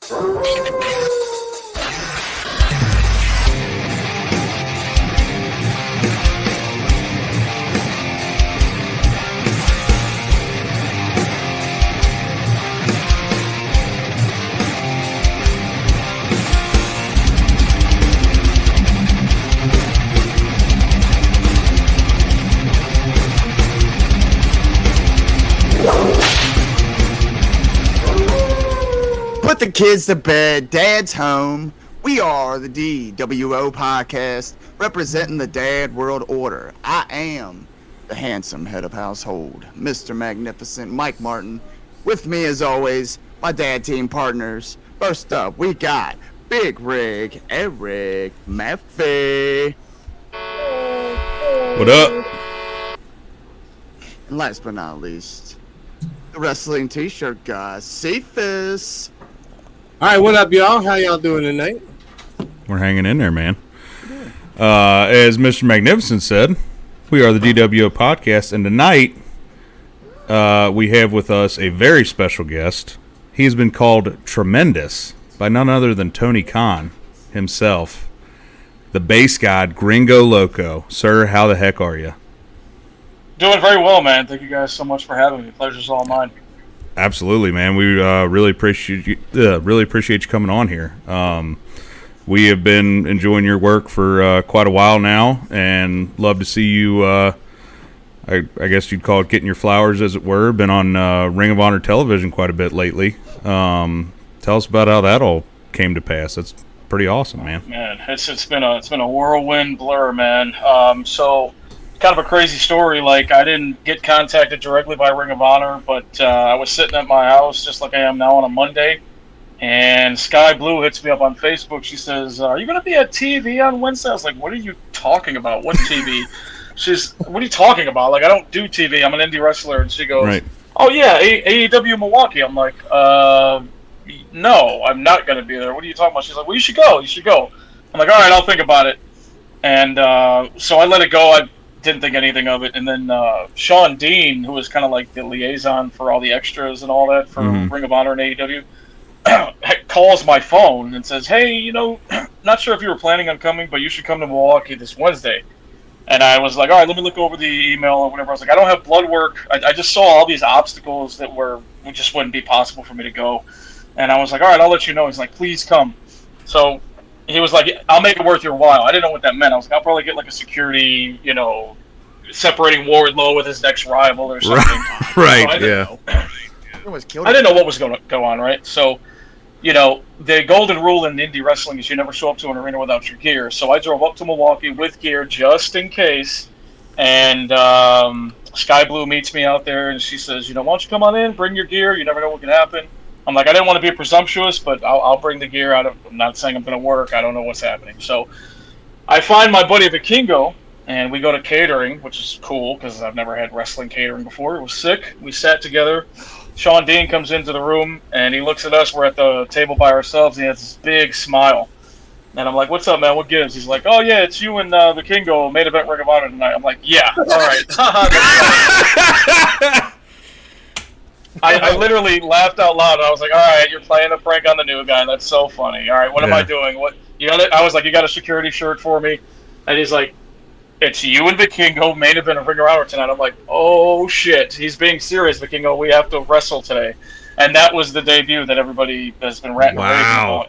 Put the kids to bed, Dad's home. We are the DWO podcast, representing the Dad World Order. I am the handsome head of household, Mr. Magnificent Mike Martin. With me, as always, my dad team partners. First up, we got Big Rig, Eric Maffey. What up? And last but not least, the wrestling t-shirt guy, Cephas. All right, what up, y'all? How y'all doing tonight? We're hanging in there, man. As Mr. Magnificent said, we are the DWO podcast, and tonight we have with us a very special guest. He has been called tremendous by none other than Tony Khan himself, the bass god Gringo Loco. Sir, how the heck are you? Doing very well, man. Thank you guys so much for having me. Pleasure's all mine. Absolutely, man. We really appreciate you. Really appreciate you coming on here. We have been enjoying your work for quite a while now, and love to see you. I guess you'd call it getting your flowers, as it were. Been on Ring of Honor television quite a bit lately. Tell us about how that all came to pass. That's pretty awesome, man. Man, it's been a whirlwind blur, man. So. Kind of a crazy story. Like, I didn't get contacted directly by Ring of Honor, but I was sitting at my house just like I am now on a Monday, and Sky Blue hits me up on Facebook. She says, "Are you going to be at TV on Wednesday?" I was like, "What are you talking about? What TV?" "What are you talking about? Like, I don't do TV. I'm an indie wrestler." And she goes, Right. "Oh yeah, AEW Milwaukee." I'm like, "No, I'm not going to be there. What are you talking about?" She's like, "Well, you should go. You should go." I'm like, "All right, I'll think about it." And so I let it go. I didn't think anything of it, and then Sean Dean, who was kind of like the liaison for all the extras and all that for Ring of Honor and AEW, calls my phone and says, "Hey, not sure if you were planning on coming, but you should come to Milwaukee this Wednesday." And I was like, "All right, let me look over the email or whatever." I was like, "I don't have blood work. I just saw all these obstacles that just wouldn't be possible for me to go." And I was like, "All right, I'll let you know." He's like, "Please come." So he was like, "I'll make it worth your while." I didn't know what that meant. I was like, "I'll probably get like a security, separating Wardlow with his next rival or something." Right, so yeah. I didn't know what was going to go on, right? So, the golden rule in indie wrestling is you never show up to an arena without your gear. So I drove up to Milwaukee with gear just in case, and Sky Blue meets me out there, and she says, "Why don't you come on in, bring your gear? You never know what can happen." I'm like, I didn't want to be presumptuous, but I'll bring the gear out. I'm not saying I'm going to work. I don't know what's happening. So I find my buddy Vikingo, and we go to catering, which is cool because I've never had wrestling catering before. It was sick. We sat together. Sean Dean comes into the room, and he looks at us. We're at the table by ourselves, and he has this big smile. And I'm like, "What's up, man? What gives?" He's like, "Oh, yeah, it's you and Vikingo, main event Ring of Honor tonight." I'm like, "Yeah, all right." I literally laughed out loud. I was like, "All right, you're playing a prank on the new guy. That's so funny. All right, what am I doing? What I was like, "You got a security shirt for me?" And he's like, "It's you and Vikingo, main event of Ring of Honor tonight." I'm like, "Oh shit, he's being serious, Vikingo. We have to wrestle today." And that was the debut that everybody has been ranting about.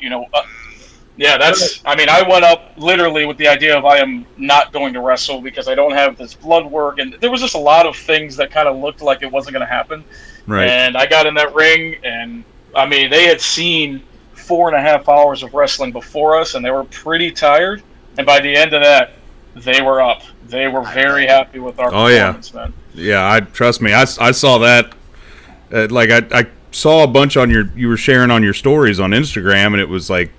Yeah, I went up literally with the idea of I am not going to wrestle because I don't have this blood work, and there was just a lot of things that kind of looked like it wasn't going to happen. Right. And I got in that ring, and they had seen 4.5 hours of wrestling before us, and they were pretty tired. And by the end of that, they were up. They were very happy with our performance, man. Yeah, trust me. I saw that. I saw a bunch you were sharing on your stories on Instagram, and it was like,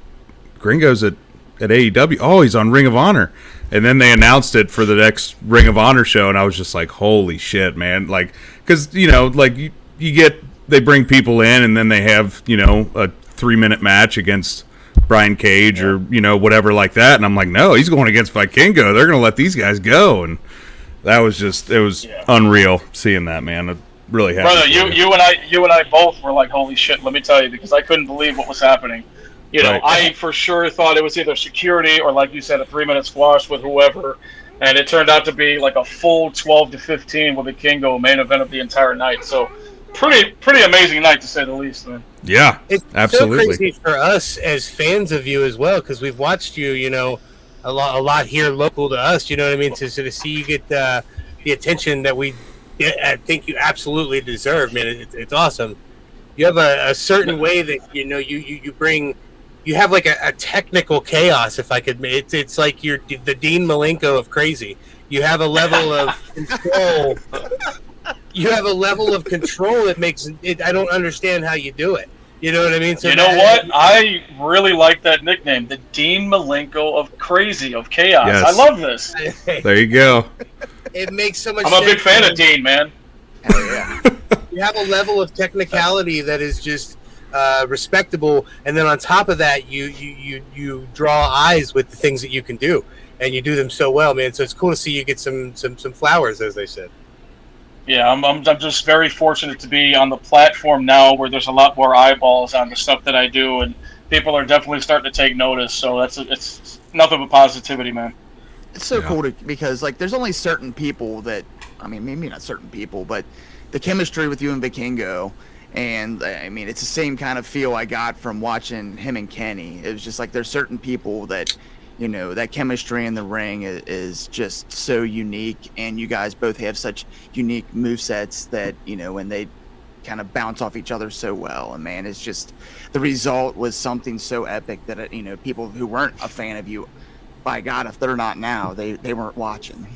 Gringo's at AEW. Oh, he's on Ring of Honor. And then they announced it for the next Ring of Honor show, and I was just like, holy shit, man. Like, because, they bring people in, and then they have, a 3-minute match against Brian Cage or, whatever like that. And I'm like, no, he's going against Vikingo. They're going to let these guys go. And that was just, it was unreal seeing that, man. really happy. Brother, for you and I both were like, holy shit, let me tell you, because I couldn't believe what was happening. You know, Right. I for sure thought it was either security or, like you said, a 3-minute squash with whoever, and it turned out to be like a full 12 to 15 with a Kingo main event of the entire night. So, pretty amazing night to say the least, man. Yeah, It's absolutely. so crazy for us as fans of you as well, because we've watched you, a lot here local to us. You know what I mean? To sort of see you get the attention that I think you absolutely deserve, man. It's awesome. You have a certain way that you bring. You have like a technical chaos, if I could. It's like you're the Dean Malenko of crazy. You have a level of control. You have a level of control that makes it. I don't understand how you do it. You know what I mean? So you know what? I really like that nickname, the Dean Malenko of crazy, of chaos. Yes. I love this. There you go. It makes so much I'm sense. a big fan of Dean, man. Hell yeah. You have a level of technicality that is just respectable, and then on top of that, you draw eyes with the things that you can do, and you do them so well, man. So it's cool to see you get some flowers, as they said. Yeah, I'm just very fortunate to be on the platform now where there's a lot more eyeballs on the stuff that I do, and people are definitely starting to take notice. So it's nothing but positivity, man. It's so cool because like there's only certain people that, I mean, maybe not certain people, but the chemistry with you and Vikingo, and I mean it's the same kind of feel I got from watching him and Kenny. It was just like there's certain people that, that chemistry in the ring is just so unique, and you guys both have such unique movesets that, and they kind of bounce off each other so well. And man, it's just the result was something so epic that, people who weren't a fan of you, by God, if they're not now, they weren't watching.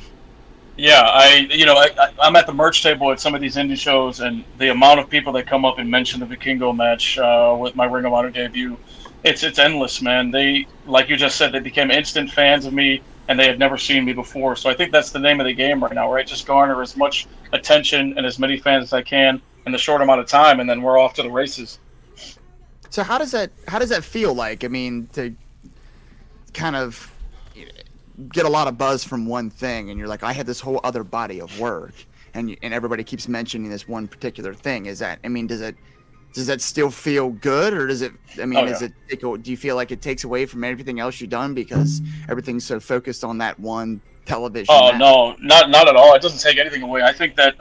Yeah, I'm at the merch table at some of these indie shows, and the amount of people that come up and mention the Vikingo match with my Ring of Honor debut, it's endless, man. They, like you just said, they became instant fans of me, and they had never seen me before. So I think that's the name of the game right now, right? Just garner as much attention and as many fans as I can in the short amount of time, and then we're off to the races. So how does that feel like? I mean, to kind of get a lot of buzz from one thing, and you're like, I have this whole other body of work, and everybody keeps mentioning this one particular thing. Does that still feel good, or does it? I mean, do you feel like it takes away from everything else you've done because everything's so focused on that one television? Oh no, not at all. It doesn't take anything away. I think that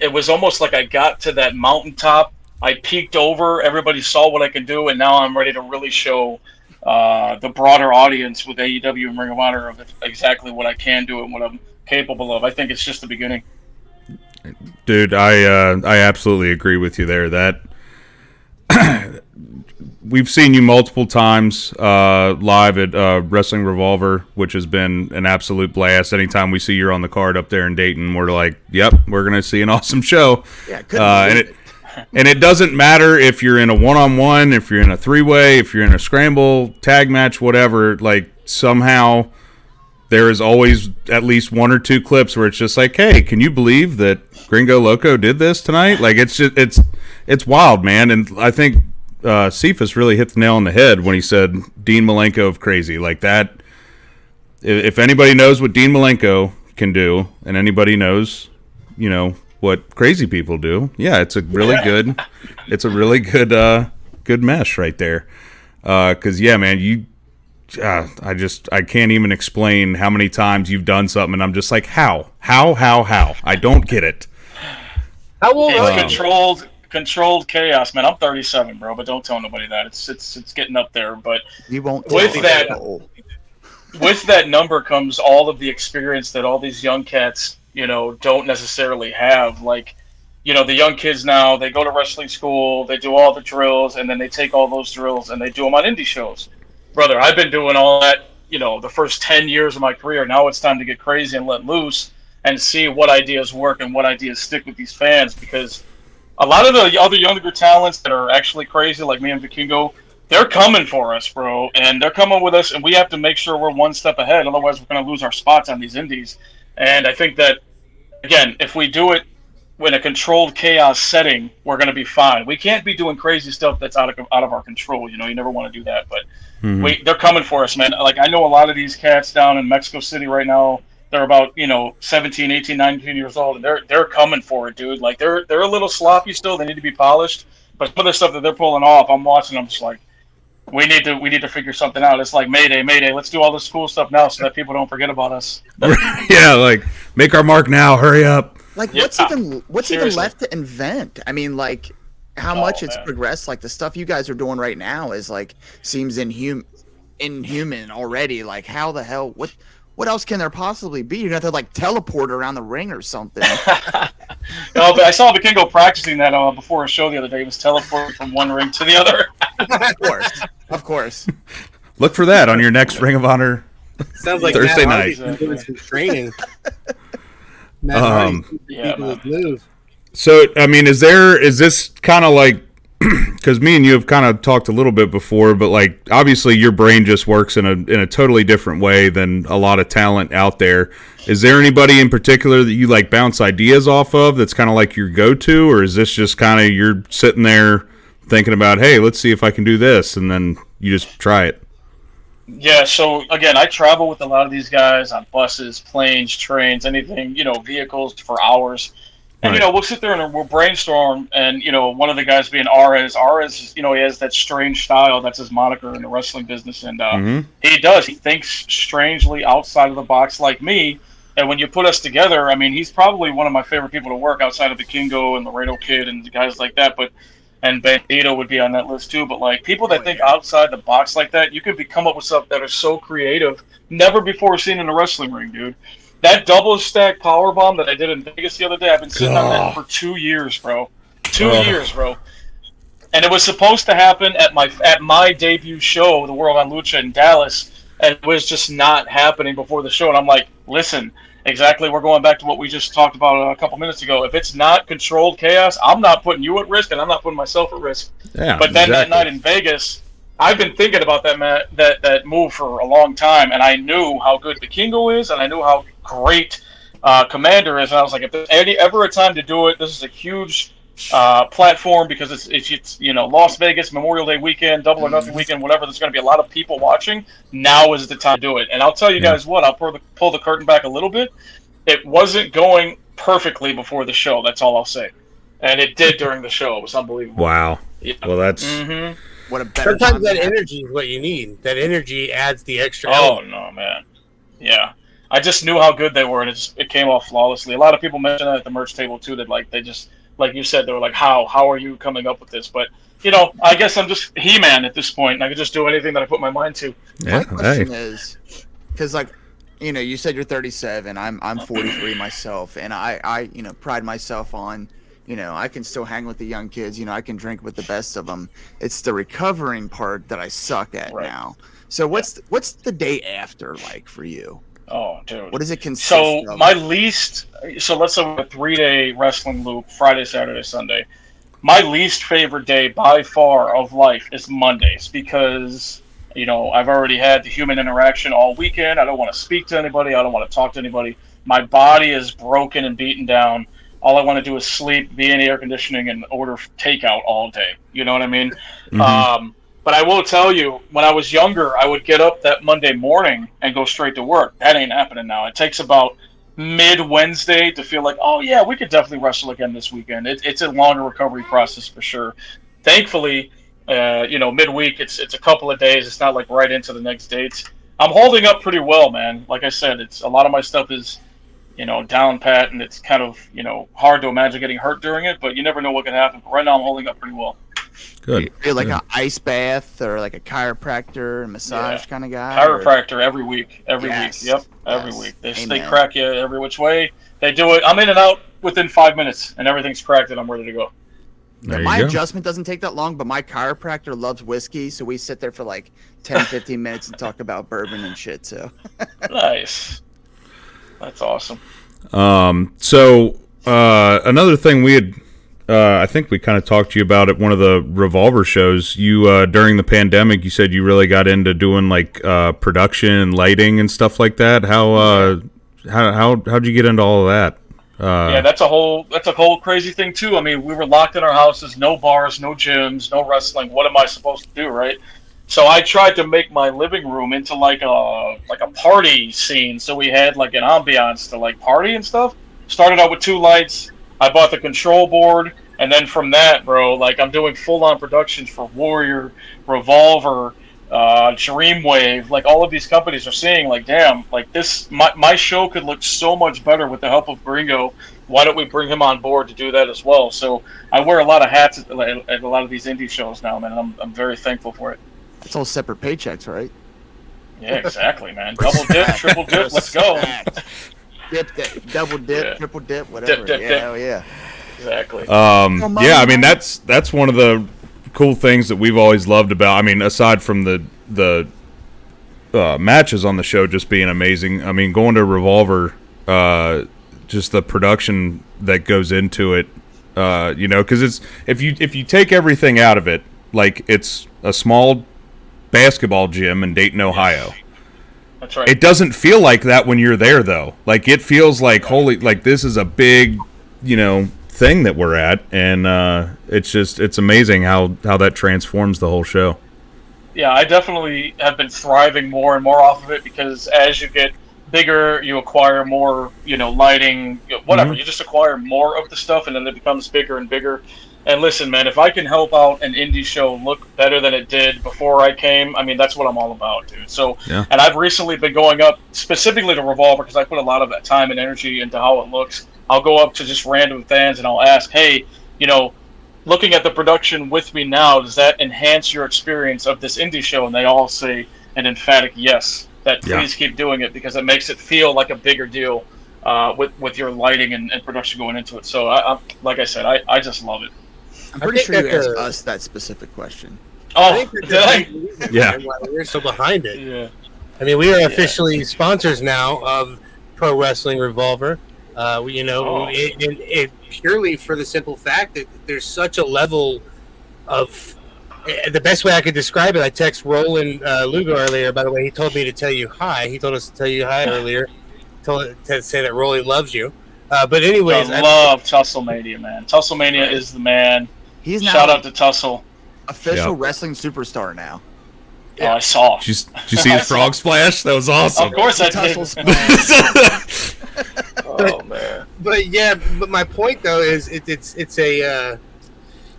it was almost like I got to that mountaintop. I peeked over. Everybody saw what I could do, and now I'm ready to really show the broader audience with AEW and Ring of Honor of exactly what I can do and what I'm capable of. I think it's just the beginning. Dude, I absolutely agree with you there. That we've seen you multiple times live at Wrestling Revolver, which has been an absolute blast. Anytime we see you're on the card up there in Dayton, we're like, yep, we're going to see an awesome show. Yeah, and it doesn't matter if you're in a one-on-one, if you're in a three-way, if you're in a scramble, tag match, whatever. Like, somehow there is always at least one or two clips where it's just like, hey, can you believe that Gringo Loco did this tonight? Like, it's wild, man. And I think Cephas really hit the nail on the head when he said Dean Malenko of crazy. Like that, if anybody knows what Dean Malenko can do, and anybody knows, what crazy people do, yeah, it's a really good good mesh right there. Because yeah, man, I can't even explain how many times you've done something, and I'm just like, how? I don't get it. How old are you? Controlled chaos, man. I'm 37, bro, but don't tell nobody that. It's getting up there. But you won't. With that number comes all of the experience that all these young cats, don't necessarily have. Like, the young kids now, they go to wrestling school, they do all the drills, and then they take all those drills and they do them on indie shows. Brother, I've been doing all that, the first 10 years of my career. Now it's time to get crazy and let loose and see what ideas work and what ideas stick with these fans, because a lot of the other younger talents that are actually crazy, like me and Vikingo, they're coming for us, bro, and they're coming with us, and we have to make sure we're one step ahead. Otherwise, we're going to lose our spots on these indies. And I think that, again, if we do it in a controlled chaos setting, we're going to be fine. We can't be doing crazy stuff that's out of our control. You never want to do that, but they're coming for us, man. Like, I know a lot of these cats down in Mexico City right now. they're about 17, 18, 19 years old, and they're coming for it, dude. Like they're a little sloppy still. They need to be polished. But some of the stuff that they're pulling off, I'm watching. I'm just like, we need to figure something out. It's like Mayday, Mayday. Let's do all this cool stuff now so that people don't forget about us. Yeah, like make our mark now. Hurry up. Like, Yeah, what's even seriously. left to invent? I mean, like, how Oh, much it's man. progressed. Like, the stuff you guys are doing right now is like seems inhuman already. Like, how the hell? What else can there possibly be? You're gonna have to like teleport around the ring or something. No, but I saw Vikingo practicing that before a show the other day. He was teleporting from one ring to the other. Of course. Look for that on your next Ring of Honor. Sounds like Thursday Matt night. Hardy's been doing some training. Matt Hardy's Yeah, people man. with move. So, I mean, is this kind of like, because me and you have kind of talked a little bit before, but like, obviously your brain just works in a totally different way than a lot of talent out there. Is there anybody in particular that you like bounce ideas off of that's kind of like your go-to, or is this just kind of you're sitting there thinking about, hey, let's see if I can do this, and then you just try it? Yeah, so again, I travel with a lot of these guys on buses, planes, trains, anything, vehicles for hours. And, Right. we'll sit there and we'll brainstorm. And, one of the guys being Ares, he has that strange style. That's his moniker in the wrestling business. And he does. He thinks strangely outside of the box like me. And when you put us together, I mean, he's probably one of my favorite people to work outside of the Kingo and Laredo Kid and guys like that. And Bandito would be on that list too. But like people that think outside the box like that, you could come up with stuff that are so creative, never before seen in a wrestling ring, dude. That double stack power bomb that I did in Vegas the other day, I've been sitting on that for 2 years, bro. 2 years, bro. And it was supposed to happen at my debut show, the World on Lucha in Dallas, and it was just not happening before the show. And I'm like, listen, exactly, we're going back to what we just talked about a couple minutes ago. If it's not controlled chaos, I'm not putting you at risk, and I'm not putting myself at risk. Yeah, But then that exactly. night in Vegas, I've been thinking about that move for a long time, and I knew how good Vikingo is, and I knew how great Commander is, and I was like, if there's ever a time to do it, this is a huge platform because it's Las Vegas Memorial Day weekend, Double or Nothing weekend, whatever. There's going to be a lot of people watching. Now is the time to do it, and I'll tell you guys what. I'll pull the curtain back a little bit. It wasn't going perfectly before the show. That's all I'll say, and it did during the show. It was unbelievable. Wow. Yeah. Well, that's What a better Sometimes time that to have. energy is what you need. That energy adds the extra. Oh element. no, man! Yeah, I just knew how good they were, and it came off flawlessly. A lot of people mentioned that at the merch table too. That like they just like you said, they were like, how are you coming up with this? But I guess I'm just He-Man at this point, and I can just do anything that I put my mind to. yeah. My question Hey, is, because like, you said you're 37. I'm 43 myself, and I pride myself on, I can still hang with the young kids. I can drink with the best of them. It's the recovering part that I suck at Right. now. So what's the day after like for you? Oh, dude. What does it consist So of? let's say a 3-day wrestling loop, Friday, Saturday, Sunday. My least favorite day by far of life is Mondays because I've already had the human interaction all weekend. I don't want to speak to anybody. I don't want to talk to anybody. My body is broken and beaten down. All I want to do is sleep, be in the air conditioning, and order takeout all day. You know what I mean? But I will tell you, when I was younger, I would get up that Monday morning and go straight to work. That ain't happening now. It takes about mid-Wednesday to feel like, oh, yeah, we could definitely wrestle again this weekend. It's a longer recovery process for sure. Thankfully, midweek, it's a couple of days. It's not like right into the next dates. I'm holding up pretty well, man. Like I said, it's a lot of my stuff is down pat, and it's kind of, hard to imagine getting hurt during it, but you never know what can happen. But right now, I'm holding up pretty well. good. You're like an ice bath or like a chiropractor, massage kind of guy? Chiropractor every week. Yes. Yep, every Yes. week. They Amen. crack you every which way. They do it. I'm in and out within 5 minutes, and everything's cracked, and I'm ready to go. There My you go. adjustment doesn't take that long, but my chiropractor loves whiskey, so we sit there for like 10, 15 minutes and talk about bourbon and shit. So Nice. That's awesome. So another thing we had, I think we kind of talked to you about at one of the Revolver shows. You during the pandemic, you said you really got into doing like production and lighting and stuff like that. How'd you get into all of that? Yeah, that's a whole crazy thing too. I mean, we were locked in our houses, no bars, no gyms, no wrestling. What am I supposed to do, right? So I tried to make my living room into like a party scene. So we had like an ambiance to like party and stuff. Started out with 2 lights. I bought the control board, and then from that, bro, like I'm doing full on productions for Warrior, Revolver, Dreamwave. Like all of these companies are seeing, like, damn, like this, my show could look so much better with the help of Gringo. Why don't we bring him on board to do that as well? So I wear a lot of hats at a lot of these indie shows now, man. And I'm very thankful for it. It's all separate paychecks, right? Yeah, exactly, man. Double dip, triple dip, let's go. Dip, double dip, Yeah. Triple dip, whatever. Dip. Hell yeah. Exactly. Yeah, I mean that's one of the cool things that we've always loved about. I mean, aside from the matches on the show just being amazing. I mean, going to Revolver, just the production that goes into it. Because it's if you take everything out of it, like it's a small basketball gym in Dayton, Ohio. That's right. It doesn't feel like that when you're there, though. Like it feels like like this is a big, thing that we're at, and it's amazing how that transforms the whole show. Yeah, I definitely have been thriving more and more off of it because as you get bigger, you acquire more, lighting, whatever. Mm-hmm. You just acquire more of the stuff, and then it becomes bigger and bigger. And listen, man, if I can help out an indie show look better than it did before I came, I mean, that's what I'm all about, dude. So, Yeah. And I've recently been going up specifically to Revolver because I put a lot of that time and energy into how it looks. I'll go up to just random fans and I'll ask, hey, looking at the production with me now, does that enhance your experience of this indie show? And they all say an emphatic yes, that please keep doing it because it makes it feel like a bigger deal with your lighting and production going into it. So, like I said, I just love it. I'm pretty sure you asked us that specific question. Oh, did I? Yeah. We're so behind it. Yeah. I mean, we are officially sponsors now of Pro Wrestling Revolver. It purely for the simple fact that there's such a level of. The best way I could describe it, I text Roland Lugo earlier. By the way, he told me to tell you hi. He told us to tell you hi earlier. To say that Rolly loves you. But anyways, I love Tusslemania, man. Tusslemania is the man. He's now Shout out to Tussle. official wrestling superstar now. Oh, I saw. Did you see his frog splash? That was awesome. Of course I Tussle did. splash. Oh man. But my point though is it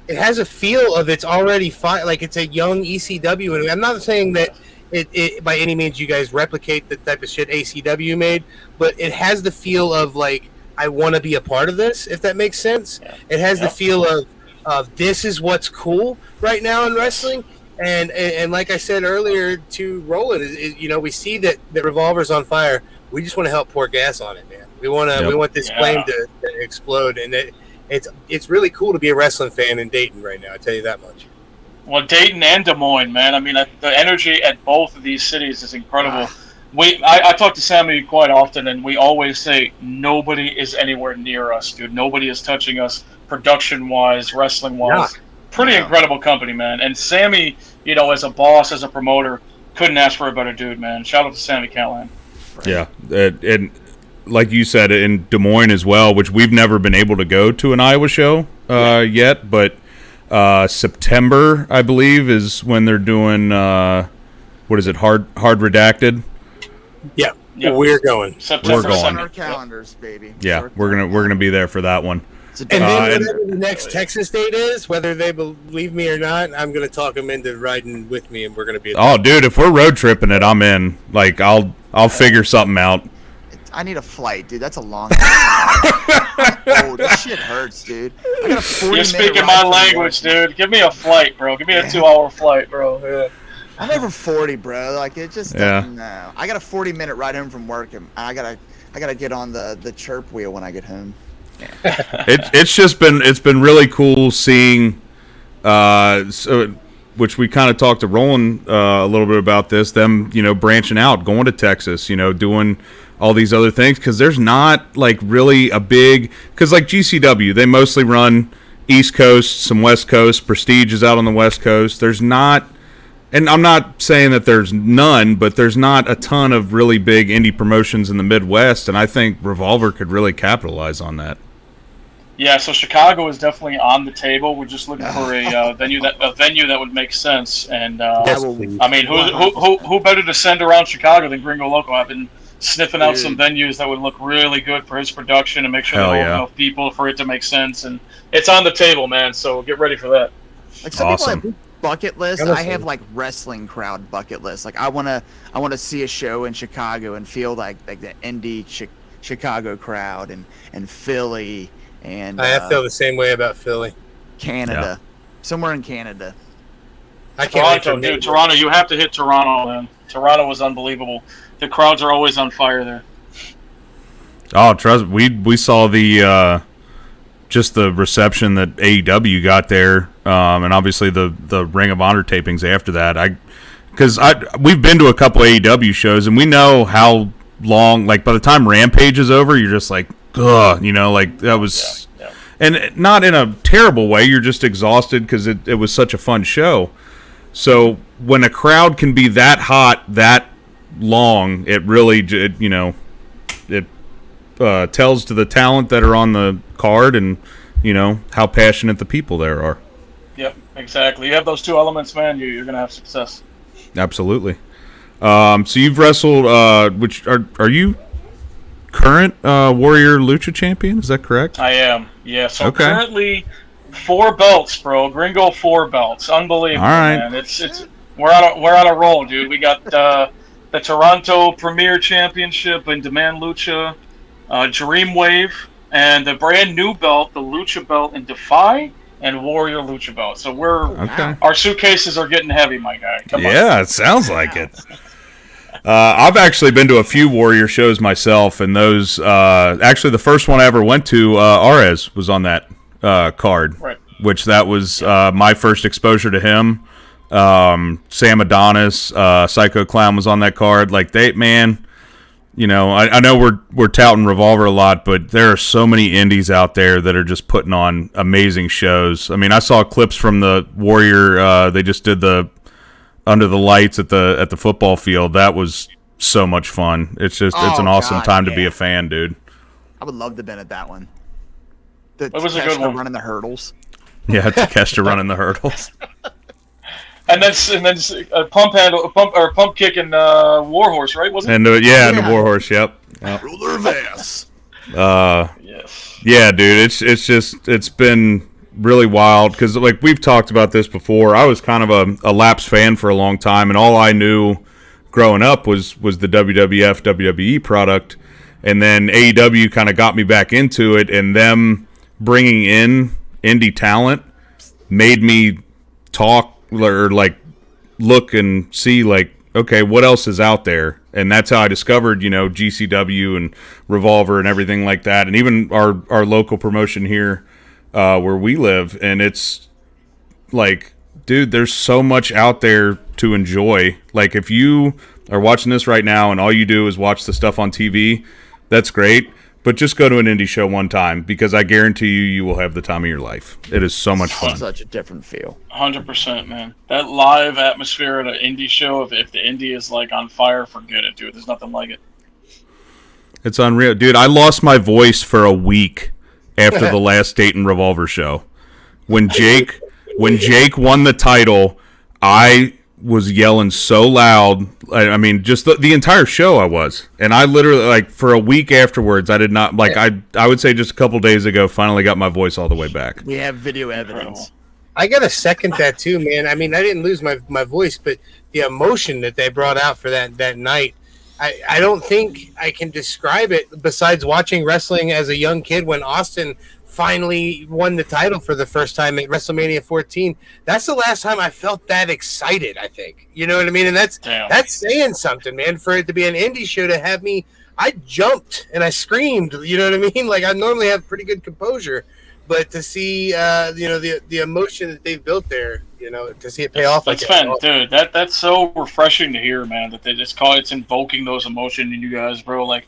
has a feel of it's already like it's a young ECW, and I'm not saying that it by any means you guys replicate the type of shit ACW made, but it has the feel of like I want to be a part of this, if that makes sense. Yeah. It has the feel of this is what's cool right now in wrestling. And like I said earlier to Roland, we see that Revolver's on fire. We just want to help pour gas on it, man. We want this flame to explode, and it's really cool to be a wrestling fan in Dayton right now. I tell you that much. Well, Dayton and Des Moines, man. I mean, the energy at both of these cities is incredible. I talk to Sammy quite often, and we always say nobody is anywhere near us, dude. Nobody is touching us production-wise, wrestling-wise. Yeah. Pretty incredible company, man. And Sammy, as a boss, as a promoter, couldn't ask for a better dude, man. Shout out to Sammy Callahan. Yeah, and like you said, in Des Moines as well, which we've never been able to go to an Iowa show yet, but September, I believe, is when they're doing, what is it, Hard Redacted? Yeah, we're going. September. We're going. On our calendars, baby. Yeah, we're gonna be there for that one. And then whatever the next Texas date is, whether they believe me or not, I'm going to talk them into riding with me, and we're going to be. Oh, dude, if we're road tripping it, I'm in. Like, I'll figure something out. I need a flight, dude. That's a long. Oh, this shit hurts, dude. I got a 40 You're speaking my language, dude. Give me a flight, bro. Give me a 2-hour flight, bro. Yeah. I'm over 40, bro. Like it just doesn't. No. I got a 40-minute ride home from work, and I gotta get on the chirp wheel when I get home. It's been really cool seeing, which we kind of talked to Roland a little bit about this. Them, branching out, going to Texas, doing all these other things because there's not like really a big because like GCW they mostly run East Coast, some West Coast. Prestige is out on the West Coast. There's not. And I'm not saying that there's none, but there's not a ton of really big indie promotions in the Midwest, and I think Revolver could really capitalize on that. Yeah, so Chicago is definitely on the table. We're just looking for a venue that would make sense. And Yes, will- please. I mean, who better to send around Chicago than Gringo Loco? I've been sniffing out some venues that would look really good for his production and make sure Hell they hold yeah. enough people for it to make sense. And it's on the table, man. So get ready for that. Like some Awesome. people have bucket lists. I have like wrestling crowd bucket lists. Like I wanna see a show in Chicago and feel like the indie Chicago crowd and Philly and I feel the same way about Philly. Canada, somewhere in Canada. I can't wait Toronto, for dude. Toronto, you have to hit Toronto, man. Toronto was unbelievable. The crowds are always on fire there. Oh, trust we saw the just the reception that AEW got there, and obviously the Ring of Honor tapings after that. We've been to a couple AEW shows and we know how long. Like by the time Rampage is over, you're just like, ugh, like that was, and not in a terrible way. You're just exhausted because it was such a fun show. So when a crowd can be that hot that long, it really it tells to the talent that are on the card and how passionate the people there are. Yep, exactly. You have those two elements, man. You're gonna have success. Absolutely. So you've wrestled. Which are you current Warrior Lucha champion? Is that correct? I am. Yeah. So Okay. currently 4 belts, bro. Gringo 4 belts. Unbelievable, All right. man. It's we're on a roll, dude. We got the Toronto Premier Championship in Demand Lucha, Dreamwave, and the brand new belt, the Lucha belt in Defy, and Warrior Lucha belt. So our suitcases are getting heavy, my guy. Come on. Yeah, it sounds like it. I've actually been to a few Warrior shows myself, and those actually the first one I ever went to, Arez was on that card, Right. which that was my first exposure to him. Sam Adonis, Psycho Clown was on that card. Like I know we're touting Revolver a lot, but there are so many indies out there that are just putting on amazing shows. I mean, I saw clips from the Warrior. They just did the Under the Lights at the football field. That was so much fun. It's an awesome time to be a fan, dude. I would love to have been at that one. It was a good one. Running the hurdles. Yeah, Takeshita running the hurdles. And then pump kick and Warhorse, right? Was it? And and the Warhorse, yep. Rule their ass. Yes. Yeah, dude, it's been really wild because like we've talked about this before. I was kind of a Laps fan for a long time, and all I knew growing up was the WWF WWE product, and then AEW kind of got me back into it, and them bringing in indie talent made me talk or like look and see like, okay, what else is out there? And that's how I discovered, GCW and Revolver and everything like that. And even our local promotion here where we live. And it's like, dude, there's so much out there to enjoy. Like if you are watching this right now and all you do is watch the stuff on TV, that's great. But just go to an indie show one time because I guarantee you will have the time of your life. It is so much fun. Such a different feel. 100%, man. That live atmosphere at an indie show, if the indie is like on fire, forget it, dude. There's nothing like it. It's unreal. Dude, I lost my voice for a week after the last Dayton Revolver show. When Jake won the title, I was yelling so loud. I mean, just the entire show I was. And I literally, like, for a week afterwards, I did not, like, I would say just a couple days ago, finally got my voice all the way back. We have video evidence. I gotta second that too, man. I mean, I didn't lose my voice, but the emotion that they brought out for that night, I don't think I can describe it besides watching wrestling as a young kid when Austin finally won the title for the first time at WrestleMania 14. That's the last time I felt that excited, I think. You know what I mean? And that's saying something, man. For it to be an indie show to have me, I jumped and I screamed, you know what I mean? Like I normally have pretty good composure, but to see the emotion that they've built there, to see it pay off like that. Dude, that's so refreshing to hear, man, that they just it's invoking those emotions in you guys, bro. Like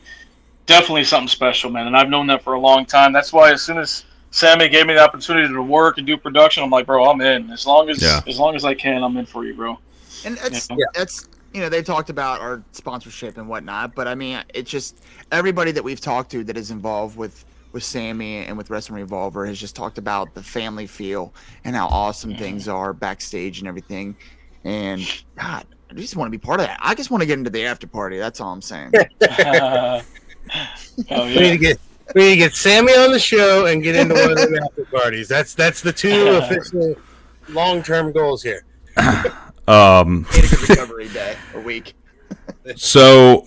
definitely something special, man. And I've known that for a long time. That's why as soon as Sammy gave me the opportunity to work and do production, I'm like, bro, I'm in. As long as I can, I'm in for you, bro. And that's they talked about our sponsorship and whatnot, but I mean, it's just everybody that we've talked to that is involved with with Sammy and with Wrestling Revolver has just talked about the family feel and how awesome things are backstage and everything. And God, I just want to be part of that. I just want to get into the after party. That's all I'm saying. Oh We need yeah. to get Sammy on the show and get into one of the after parties. That's the two official long-term goals here. Need a good recovery day or week. So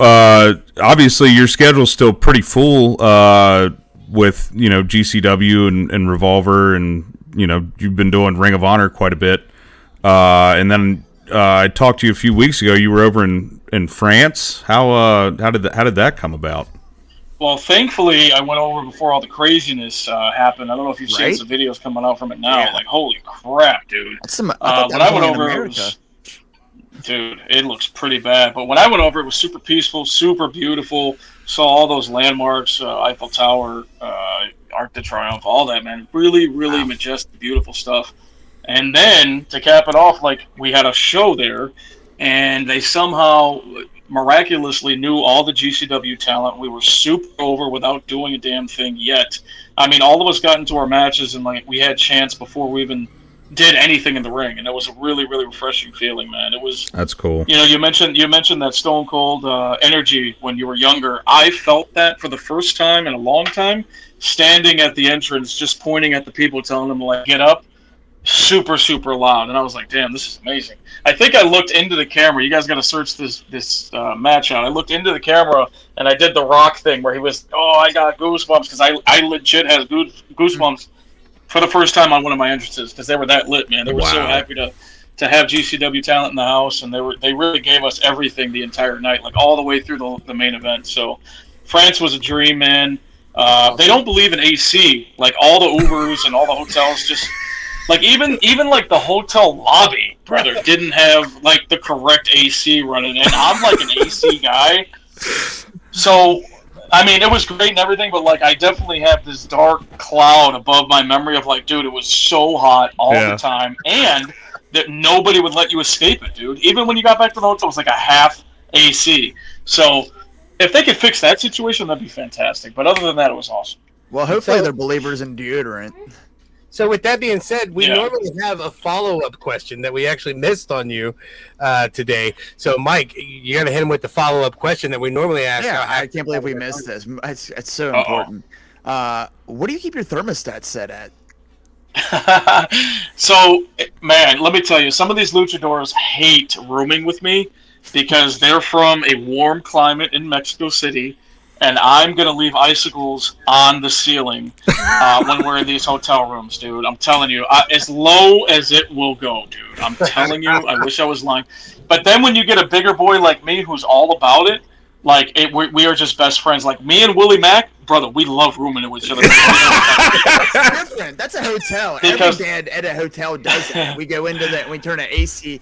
obviously your schedule's still pretty full with GCW and Revolver, and you've been doing Ring of Honor quite a bit. And then I talked to you a few weeks ago. You were over in France. How did that come about? Well, thankfully, I went over before all the craziness happened. I don't know if you've seen some videos coming out from it now. Yeah. Like, holy crap, dude! That's some, I thought that When was I went only in over, America. dude, it looks pretty bad. But when I went over, it was super peaceful, super beautiful. Saw all those landmarks, Eiffel Tower, Arc de Triomphe, all that, man. Really, really majestic, beautiful stuff. And then to cap it off, like, we had a show there, and they somehow miraculously knew all the GCW talent. We were super over without doing a damn thing yet. I mean, all of us got into our matches, and like we had chance before we even did anything in the ring, and it was a really, really refreshing feeling, man. It was. That's cool. You mentioned that Stone Cold energy when you were younger. I felt that for the first time in a long time, standing at the entrance, just pointing at the people, telling them to like get up, super, super loud, and I was like, damn, this is amazing. I think I looked into the camera. You guys got to search this match out. I looked into the camera and I did the Rock thing where he was, I got goosebumps because I legit had goosebumps for the first time on one of my entrances because they were that lit, man. They were so happy to have GCW talent in the house, and they really gave us everything the entire night, like all the way through the main event. So France was a dream, man. They don't believe in AC. Like all the Ubers and all the hotels just. Like even like the hotel lobby, brother, didn't have like the correct AC running, and I'm like an AC guy. So, I mean, it was great and everything, but like I definitely have this dark cloud above my memory of like, dude, it was so hot all the time, and that nobody would let you escape it, dude. Even when you got back to the hotel, it was like a half AC. So, if they could fix that situation, that'd be fantastic. But other than that, it was awesome. Well, hopefully they're believers in deodorant. So with that being said, we normally have a follow-up question that we actually missed on you today. So, Mike, you got to hit him with the follow-up question that we normally ask. Yeah, I can't believe we missed this. It's so important. What do you keep your thermostat set at? So, man, let me tell you, some of these luchadors hate rooming with me because they're from a warm climate in Mexico City. And I'm going to leave icicles on the ceiling when we're in these hotel rooms, dude. I'm telling you, as low as it will go, dude. I'm telling you, I wish I was lying. But then when you get a bigger boy like me who's all about it, like we are just best friends. Like me and Willie Mack, brother, we love rooming with each other. That's different. That's a hotel. Because, every dad at a hotel does that. We go into that, we turn the AC,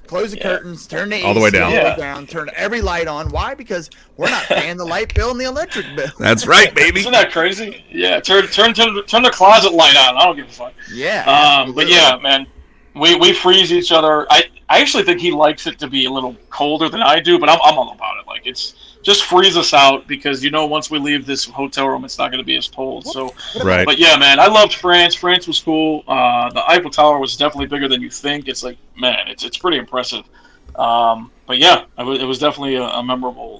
close the curtains, turn the AC all the way down, turn every light on. Why? Because we're not paying the light bill and the electric bill. That's right, baby. Isn't that crazy? Yeah, turn the closet light on. I don't give a fuck. Yeah. But yeah, man, we freeze each other. I actually think he likes it to be a little colder than I do, but I'm all about it. Like it's just freeze us out because once we leave this hotel room, it's not going to be as cold. So, right. But yeah, man, I loved France. France was cool. The Eiffel Tower was definitely bigger than you think. It's like, man, it's pretty impressive. But yeah, it was definitely a memorable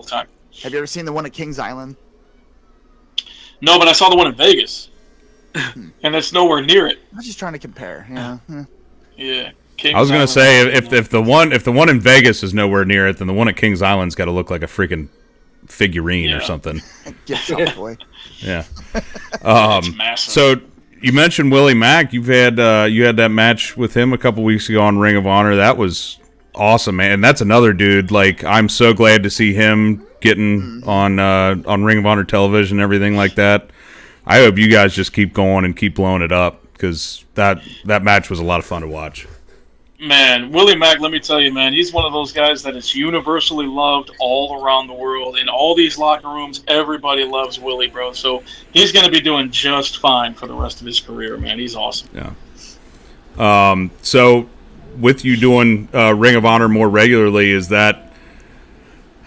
time. Have you ever seen the one at Kings Island? No, but I saw the one in Vegas, and it's nowhere near it. I was just trying to compare. Yeah. Yeah. I was gonna say if the one in Vegas is nowhere near it, then the one at Kings Island's got to look like a freaking figurine or something. Gift shop boy. Yeah. It's massive. So you mentioned Willie Mack. You had that match with him a couple weeks ago on Ring of Honor. That was awesome, man. And that's another dude. Like I'm so glad to see him getting on Ring of Honor television and everything like that. I hope you guys just keep going and keep blowing it up because that match was a lot of fun to watch. Man, Willie Mack, let me tell you, man, he's one of those guys that is universally loved all around the world. In all these locker rooms, everybody loves Willie, bro. So he's going to be doing just fine for the rest of his career, man. He's awesome. Yeah. So with you doing Ring of Honor more regularly, is that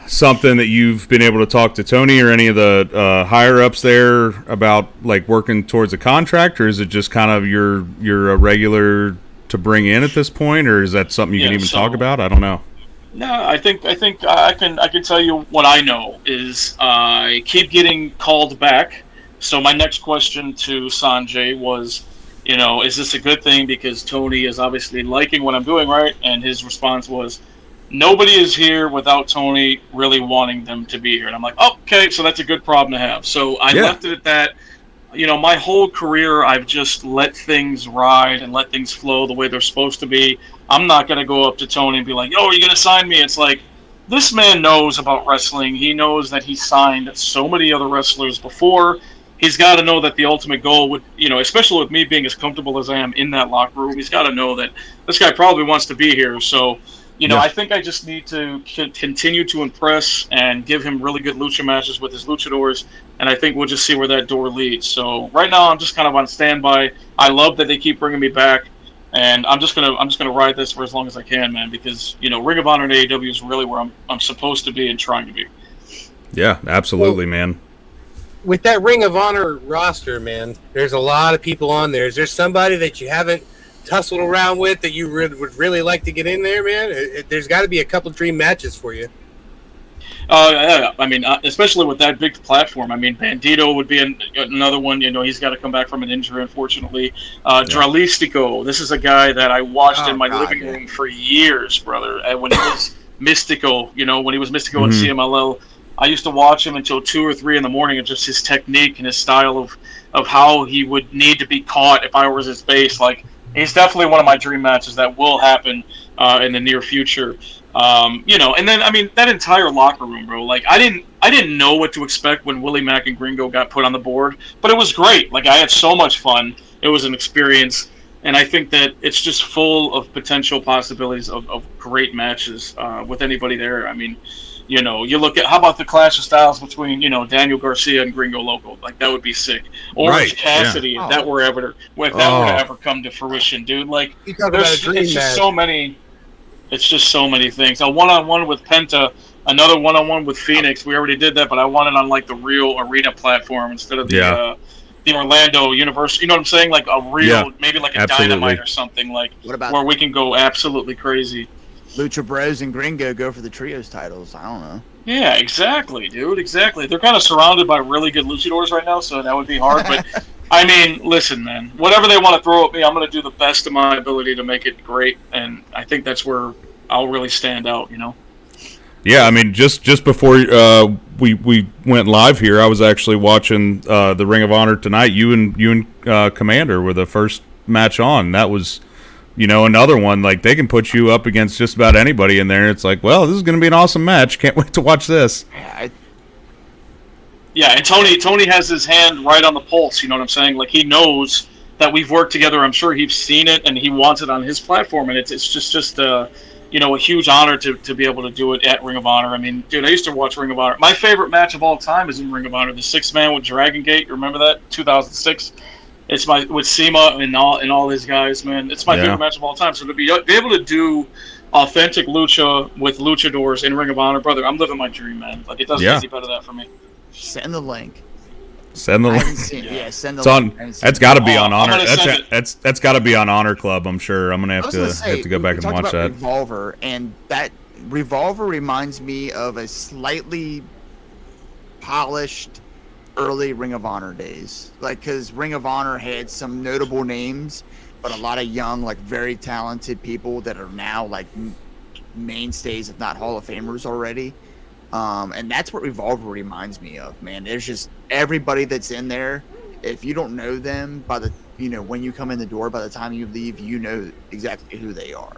something that you've been able to talk to Tony or any of the higher ups there about, like working towards a contract, or is it just kind of you're a regular to bring in at this point, or is that something you can even talk about? I don't know. No, I think I can tell you what I know is I keep getting called back. So my next question to Sanjay was, is this a good thing? Because Tony is obviously liking what I'm doing, right? And his response was, nobody is here without Tony really wanting them to be here. And I'm like, oh, okay, so that's a good problem to have. So I left it at that. My whole career, I've just let things ride and let things flow the way they're supposed to be. I'm not going to go up to Tony and be like, yo, are you going to sign me? It's like, this man knows about wrestling. He knows that he signed so many other wrestlers before. He's got to know that the ultimate goal would, especially with me being as comfortable as I am in that locker room, he's got to know that this guy probably wants to be here. So, I think I just need to continue to impress and give him really good lucha matches with his luchadors, and I think we'll just see where that door leads. So right now, I'm just kind of on standby. I love that they keep bringing me back, and I'm just gonna ride this for as long as I can, man. Because Ring of Honor and AEW is really where I'm supposed to be and trying to be. Yeah, absolutely, man. With that Ring of Honor roster, man, there's a lot of people on there. Is there somebody that you haven't tussled around with that you would really like to get in there, man? There's got to be a couple dream matches for you. Yeah, I mean, especially with that big platform. I mean, Bandito would be another one. He's got to come back from an injury, unfortunately. Dralistico, this is a guy that I watched in my living room for years, brother. When he was Mystico, when he was Mystico in CMLL, I used to watch him until 2 or 3 in the morning, and just his technique and his style of how he would need to be caught if I was his base. Like, he's definitely one of my dream matches that will happen in the near future. And then, I mean, that entire locker room, bro. Like, I didn't know what to expect when Willie Mack and Gringo got put on the board, but it was great. Like, I had so much fun. It was an experience, and I think that it's just full of potential possibilities of great matches with anybody there. I mean, you look at, how about the clash of styles between, Daniel Garcia and Gringo Loco? Like, that would be sick. Orange Cassidy, if that were to ever come to fruition, dude. Like, it's just so many. It's just so many things. A one-on-one with Penta, another one-on-one with Phoenix. We already did that, but I want it on like the real arena platform instead of the Orlando Universal. You know what I'm saying? Like a real, maybe like a Dynamite or something, like where we can go absolutely crazy. Lucha Bros and Gringo go for the trios titles. I don't know. Yeah, exactly, dude. Exactly. They're kind of surrounded by really good luchadors right now, so that would be hard. But I mean, listen, man. Whatever they want to throw at me, I'm going to do the best of my ability to make it great, and I think that's where I'll really stand out. Yeah, I mean, just before we went live here, I was actually watching the Ring of Honor tonight. You and Commander were the first match on. That was, another one. Like, they can put you up against just about anybody in there. It's like, well, this is going to be an awesome match. Can't wait to watch this. Yeah, and Tony has his hand right on the pulse. You know what I'm saying? Like, he knows that we've worked together. I'm sure he's seen it, and he wants it on his platform. And it's just a huge honor to be able to do it at Ring of Honor. I mean, dude, I used to watch Ring of Honor. My favorite match of all time is in Ring of Honor, the 6-man with Dragon Gate. You remember that? 2006. It's with SEMA and all his guys, man. It's my favorite match of all time. So to be able to do authentic lucha with luchadors in Ring of Honor, brother, I'm living my dream, man. Like, it doesn't get any better than that for me. Send the link. Send the link. Send the it's link. On. That's got to be on Honor. That's got to be on Honor Club. I'm sure. I'm gonna have to go back and watch that. Revolver, and that Revolver reminds me of a slightly polished early Ring of Honor days. Like, because Ring of Honor had some notable names, but a lot of young, like very talented people that are now like mainstays, if not Hall of Famers already. And that's what Revolver reminds me of, man. There's just everybody that's in there. If you don't know them when you come in the door, by the time you leave, you know exactly who they are.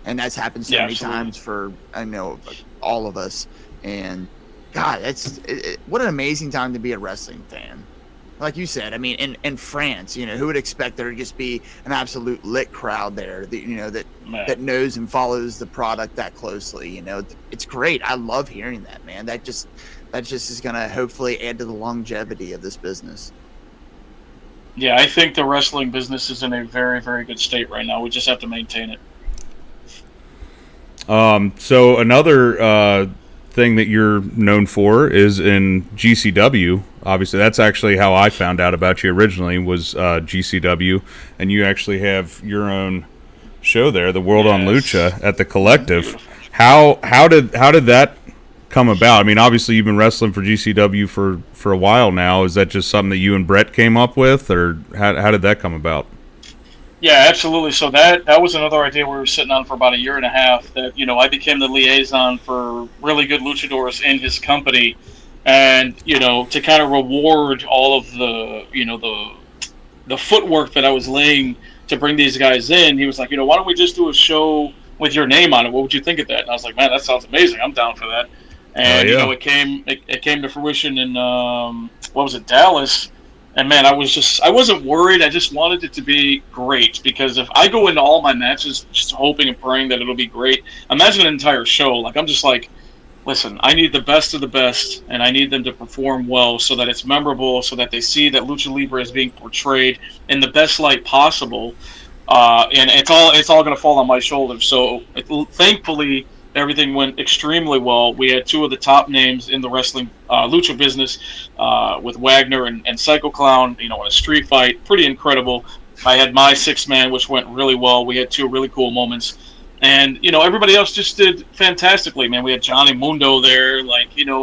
And that's happened so many times for, I know, all of us. And God, what an amazing time to be a wrestling fan. Like you said, I mean, in France, who would expect there to just be an absolute lit crowd there that, that knows and follows the product that closely. It's great. I love hearing that, man. That just is going to hopefully add to the longevity of this business. Yeah, I think the wrestling business is in a very, very good state right now. We just have to maintain it. So another thing that you're known for is in GCW. Obviously, that's actually how I found out about you originally, was GCW, and you actually have your own show there, the World on Lucha, at the Collective. Beautiful. How did that come about? I mean, obviously you've been wrestling for GCW for a while now. Is that just something that you and Brett came up with, or how did that come about? Yeah, absolutely. So that was another idea we were sitting on for about a year and a half. That I became the liaison for really good luchadors in his company, and to kind of reward all of the footwork that I was laying to bring these guys in. He was like, why don't we just do a show with your name on it? What would you think of that? And I was like, man, that sounds amazing. I'm down for that. And it came to fruition in what was it, Dallas. And man, I wasn't worried. I just wanted it to be great, because if I go into all my matches just hoping and praying that it'll be great, imagine an entire show. Like, I'm just like, listen, I need the best of the best, and I need them to perform well so that it's memorable, so that they see that Lucha Libre is being portrayed in the best light possible. And it's all going to fall on my shoulders. So thankfully, everything went extremely well. We had two of the top names in the wrestling lucha business, with Wagner and Psycho Clown, in a street fight. Pretty incredible. I had my 6-man, which went really well. We had two really cool moments. And, everybody else just did fantastically, man. We had Johnny Mundo there,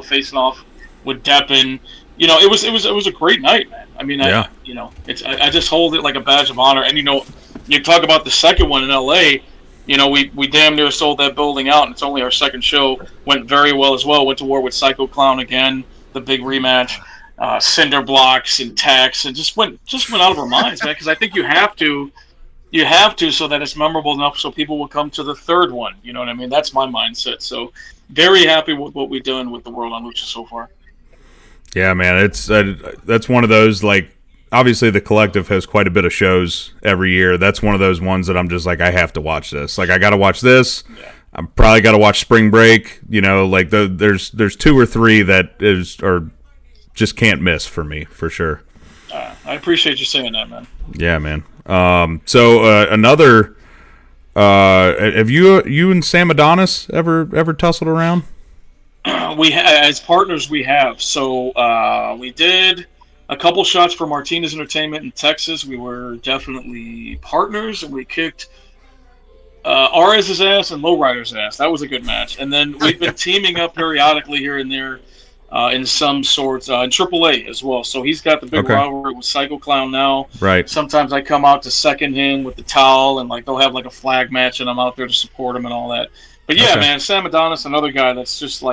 facing off with Deppen. It was a great night, man. I mean, yeah. I just hold it like a badge of honor. And, you talk about the second one in L.A., we damn near sold that building out, and it's only our second show. Went very well as well. Went to war with Psycho Clown again, the big rematch, cinder blocks and tacks, and just went out of our minds, man. Because I think you have to, so that it's memorable enough, so people will come to the third one. You know what I mean? That's my mindset. So very happy with what we've done with the World on Lucha so far. Yeah, man, it's that's one of those, like, obviously the Collective has quite a bit of shows every year. That's one of those ones that I'm just like, I have to watch this. Like, I got to watch this. Yeah. I'm probably got to watch Spring Break. There's 2 or 3 that just can't miss for me, for sure. I appreciate you saying that, man. Yeah, man. Another. Have you and Sam Adonis ever tussled around? As partners, we have. So we did a couple shots for Martinez Entertainment in Texas. We were definitely partners, and we kicked RS's ass and Lowrider's ass. That was a good match. And then we've been teaming up periodically here and there in some sorts, in AAA as well. So he's got the big rivalry with Psycho Clown now. Right. Sometimes I come out to second him with the towel, and they'll have a flag match, and I'm out there to support him and all that. But yeah, man, Sam Adonis, another guy that's just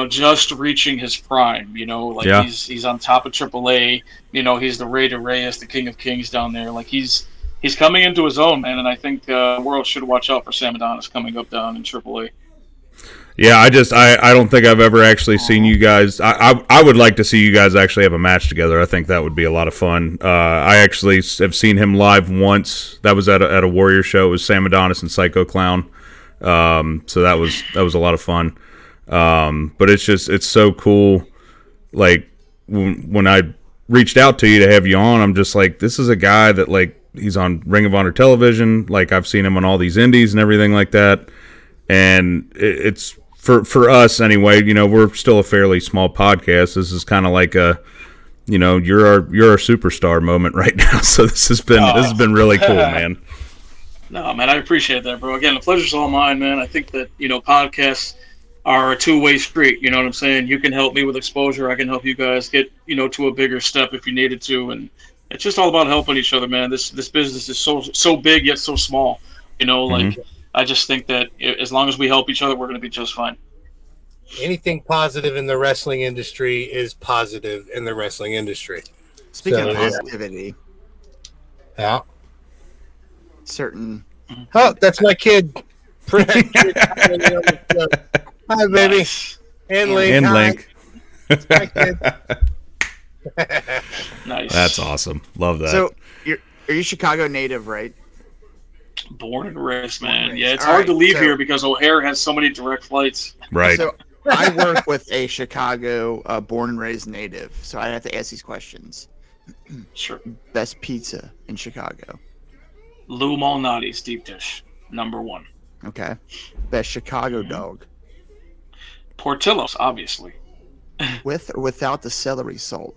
just reaching his prime. He's on top of AAA. He's the Rey de Reyes, the King of Kings down there. He's coming into his own, man. And I think the world should watch out for Sam Adonis coming up down in AAA. Yeah, I don't think I've ever actually seen you guys. I would like to see you guys actually have a match together. I think that would be a lot of fun. I actually have seen him live once. That was at a Warrior show. It was Sam Adonis and Psycho Clown. So that was a lot of fun. But it's so cool. Like, when I reached out to you to have you on, I'm just like, this is a guy that, he's on Ring of Honor television. I've seen him on all these indies and everything like that. And it's for us anyway, we're still a fairly small podcast. This is kind of like a, you're our superstar moment right now. So this has been really cool, man. No, man, I appreciate that, bro. Again, the pleasure's all mine, man. I think that, podcasts are a two-way street. You know what I'm saying? You can help me with exposure. I can help you guys get, to a bigger step if you needed to. And it's just all about helping each other, man. This business is so big yet so small. I just think that as long as we help each other, we're going to be just fine. Anything positive in the wrestling industry is positive in the wrestling industry. Speaking of positivity. Yeah. Certain. Oh, that's my kid. Hi, baby. Nice. And Link. And Link. That's my kid. Nice. That's awesome. Love that. So, are you Chicago native, right? Born and raised, man. Yeah, it's hard to leave here because O'Hare has so many direct flights. Right. So I work with a Chicago born and raised native, so I have to ask these questions. Sure. Best pizza in Chicago? Lou Malnati's deep dish, #1. Okay. Best Chicago dog? Portillo's, obviously. With or without the celery salt?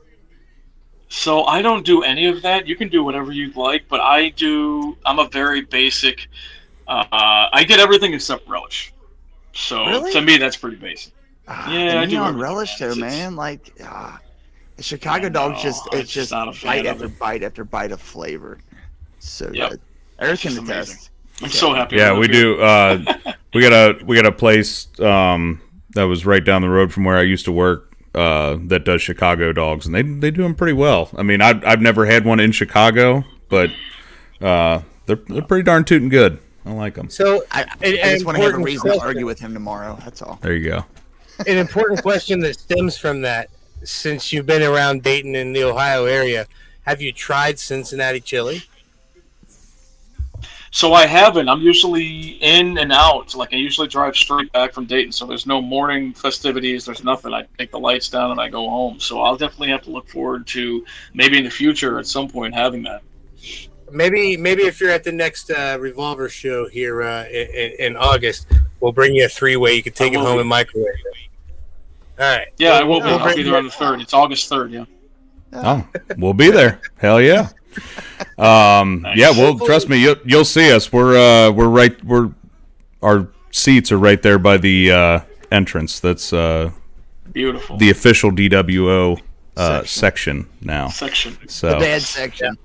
So I don't do any of that. You can do whatever you'd like, but I'm a very basic. I get everything except relish. So to Really? me, that's pretty basic. The Yeah, I do neon everything, relish, man. though, It's man. Like, the I Chicago dog know. it's I'm just just not a fan bite of after it. bite after bite of flavor. So Yep, good. Eric it's can just amazing. attest. I'm He's so had one. happy. Yeah, we we live here. do. We got a place that was right down the road from where I used to work that does Chicago dogs, and they do them pretty well. I mean, I've never had one in Chicago, but they're pretty darn tootin' good. I like them. So, I an just want to have a important reason to question. argue with him tomorrow. That's all. There you go. An important question that stems from that, since you've been around Dayton and the Ohio area, have you tried Cincinnati chili? So I haven't. I'm usually in and out. Like I usually drive straight back from Dayton, so there's no morning festivities. There's nothing. I take the lights down and I go home. So I'll definitely have to look forward to maybe in the future at some point having that. Maybe if you're at the next Revolver show here in August, we'll bring you a 3-way. You can take I it will home be. and microwave it. All right. Yeah, I will be. we'll I'll be bring there on the 3rd. It's August 3rd. Yeah. Oh, we'll be there. Hell yeah. Nice. Yeah, well, trust me, you'll see us. Our seats are right there by the entrance. That's Beautiful. the official DWO section now. Section. The So, bad section.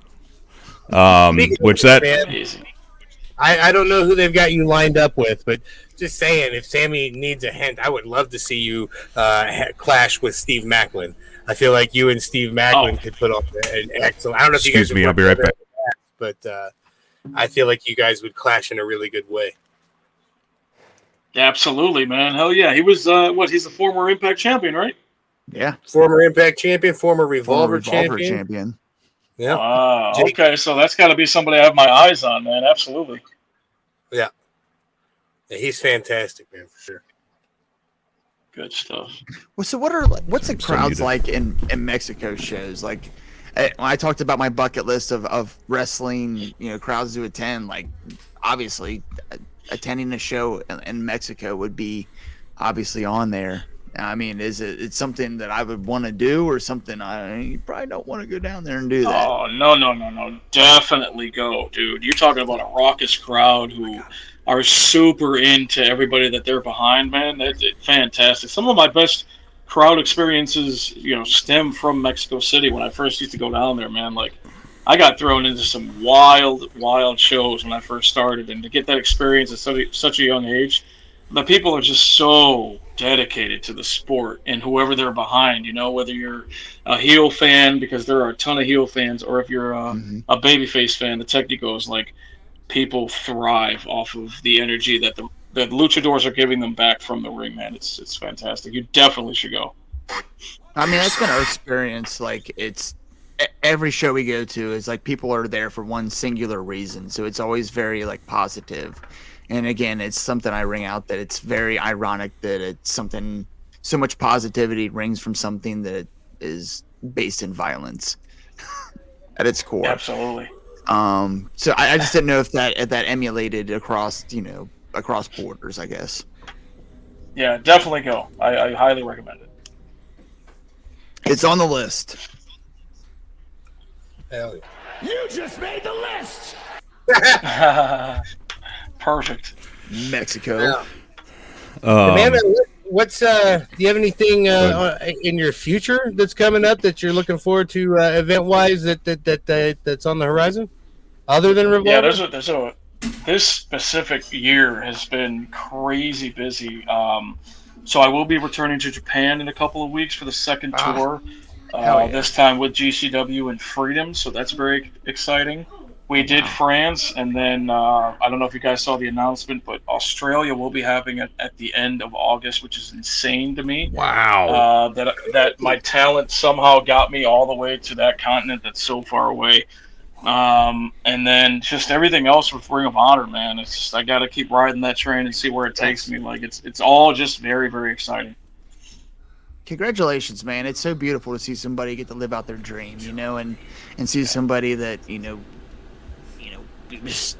which that Amazing. I don't know who they've got you lined up with, but just saying, if Sammy needs a hint, I would love to see you clash with Steve Macklin. I feel like you and Steve Macklin could put on an excellent. I don't know if you guys excuse me, have I'll be worked right back. together, but I feel like you guys would clash in a really good way. Absolutely, man. Hell yeah. He was he's a former Impact champion, right? Yeah. Former Impact champion, former Former Revolver Revolver champion. champion. Yeah, Okay, so that's got to be somebody I have my eyes on, man. Absolutely. yeah, he's fantastic, man, for sure. Good stuff. Well, so what's the crowds muted. like in Mexico shows? Like, when I talked about my bucket list of wrestling, crowds to attend. Like, obviously, attending a show in Mexico would be obviously on there. I mean, it's something that I would want to do, or something you probably don't want to go down there and do that? Oh, no. Definitely go, dude. You're talking about a raucous crowd who are super into everybody that they're behind, man. That's fantastic. Some of my best crowd experiences, stem from Mexico City when I first used to go down there, man. Like, I got thrown into some wild shows when I first started, and to get that experience at such a young age, the people are just so dedicated to the sport and whoever they're behind, whether you're a heel fan, because there are a ton of heel fans, or if you're a babyface fan, the Technico is like, people thrive off of the energy that the luchadors are giving them back from the ring, man. It's fantastic. You definitely should go. I mean, that's been our experience. Like, it's every show we go to is like people are there for one singular reason, so it's always very like positive. And again, it's something I ring out that it's very ironic that it's something, so much positivity rings from something that is based in violence at its core. Absolutely. So I just didn't know if that emulated across across borders, I guess. Yeah, definitely go. I highly recommend it. It's on the list. Hell yeah. You just made the list! Perfect. Mexico. Yeah. Amanda, what's do you have anything in your future that's coming up that you're looking forward to event wise that's on the horizon, other than Revolver? Yeah, this specific year has been crazy busy. So I will be returning to Japan in a couple of weeks for the second tour. Hell yeah. This time with GCW and Freedom, so that's very exciting. We did France, and then I don't know if you guys saw the announcement, but Australia will be having it at the end of August, which is insane to me. wow. That my talent somehow got me all the way to that continent that's so far away. And then just everything else with Ring of Honor, man. It's just I got to keep riding that train and see where it takes me. Like it's all just very, very exciting. Congratulations, man. It's so beautiful to see somebody get to live out their dream, and see somebody that, just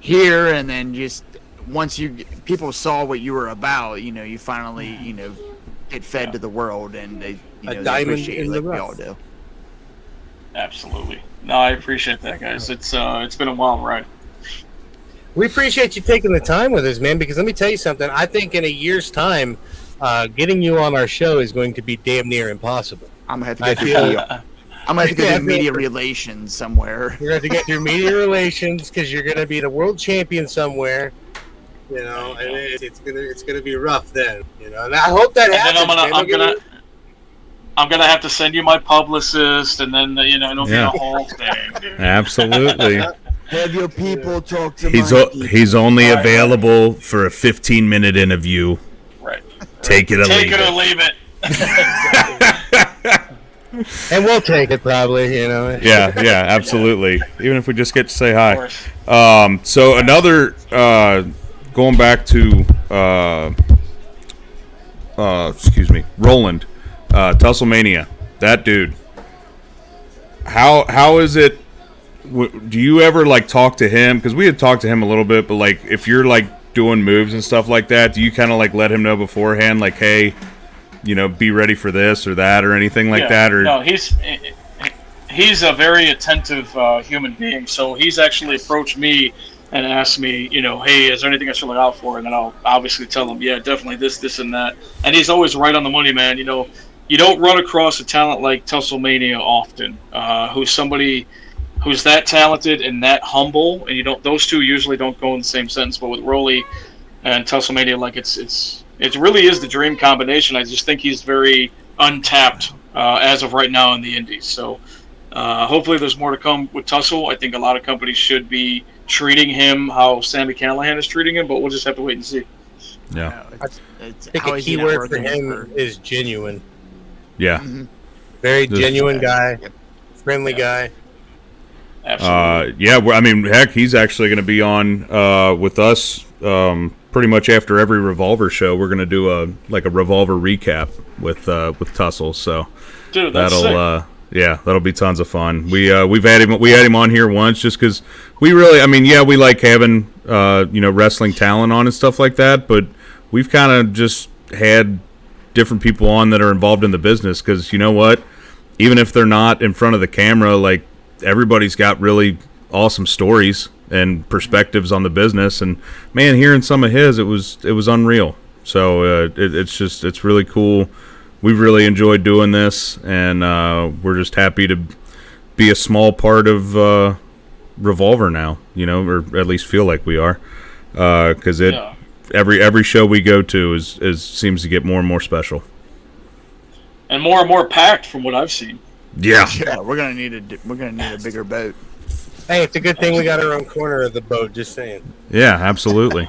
here and then just once people saw what you were about, you finally, get fed to the world, and they, A they diamond appreciate in it the like we rough. all do. Absolutely. No, I appreciate that, guys. It's been a wild ride. We appreciate you taking the time with us, man, because let me tell you something. I think in a year's time, getting you on our show is going to be damn near impossible. I'm gonna have to I get feel- media. I'm gonna have to go Yeah, I do feel- media relations somewhere. You're going to get your media relations because you're going to be the world champion somewhere, and it's gonna be rough then, And I hope that And then happens. man. Don't get me- I'm gonna have to send you my publicist, and then it'll be Yeah. a whole thing, dude. Absolutely. Have your people talk to He's my people. he's only Right, available for a 15-minute interview. Right. Take it or Take leave it or it. leave it. And we'll take it probably, Yeah, absolutely. Even if we just get to say Of hi. course. So another going back to excuse me, Roland, Tusslemania. That dude. How is it? Do you ever like talk to him? Because we had talked to him a little bit, but like if you're like doing moves and stuff like that, do you kind of like let him know beforehand, like, hey, be ready for this or that or anything like that? Or no, he's a very attentive human being. So he's actually approached me and asked me, hey, is there anything I should look out for? And then I'll obviously tell him, yeah, definitely this, and that. And he's always right on the money, man. You don't run across a talent like Tusslemania often, who's somebody who's that talented and that humble, and those two usually don't go in the same sentence. But with Rolly and Tusslemania, like it really is the dream combination. I just think he's very untapped as of right now in the Indies. So hopefully there's more to come with Tussle. I think a lot of companies should be treating him how Sami Callihan is treating him, but we'll just have to wait and see. yeah, I think a key word for him is genuine. yeah. Very This- genuine guy, friendly guy. Absolutely. Yeah. I mean, heck, he's actually going to be on with us pretty much after every Revolver show. We're going to do a Revolver recap with Tussle. So Dude, that's that'll sick. that'll be tons of fun. We had him on here once just because we really, we like having wrestling talent on and stuff like that, but we've kind of just had different people on that are involved in the business because you know what, even if they're not in front of the camera, like everybody's got really awesome stories and perspectives on the business, and man, hearing some of his, it was unreal. So it's really cool. We've really enjoyed doing this, and we're just happy to be a small part of Revolver now, or at least feel like we are, because every show we go to is seems to get more and more special, and more packed from what I've seen. Yeah, we're gonna need a bigger boat. Hey, it's a good thing we got our own corner of the boat. Just saying. Yeah, absolutely.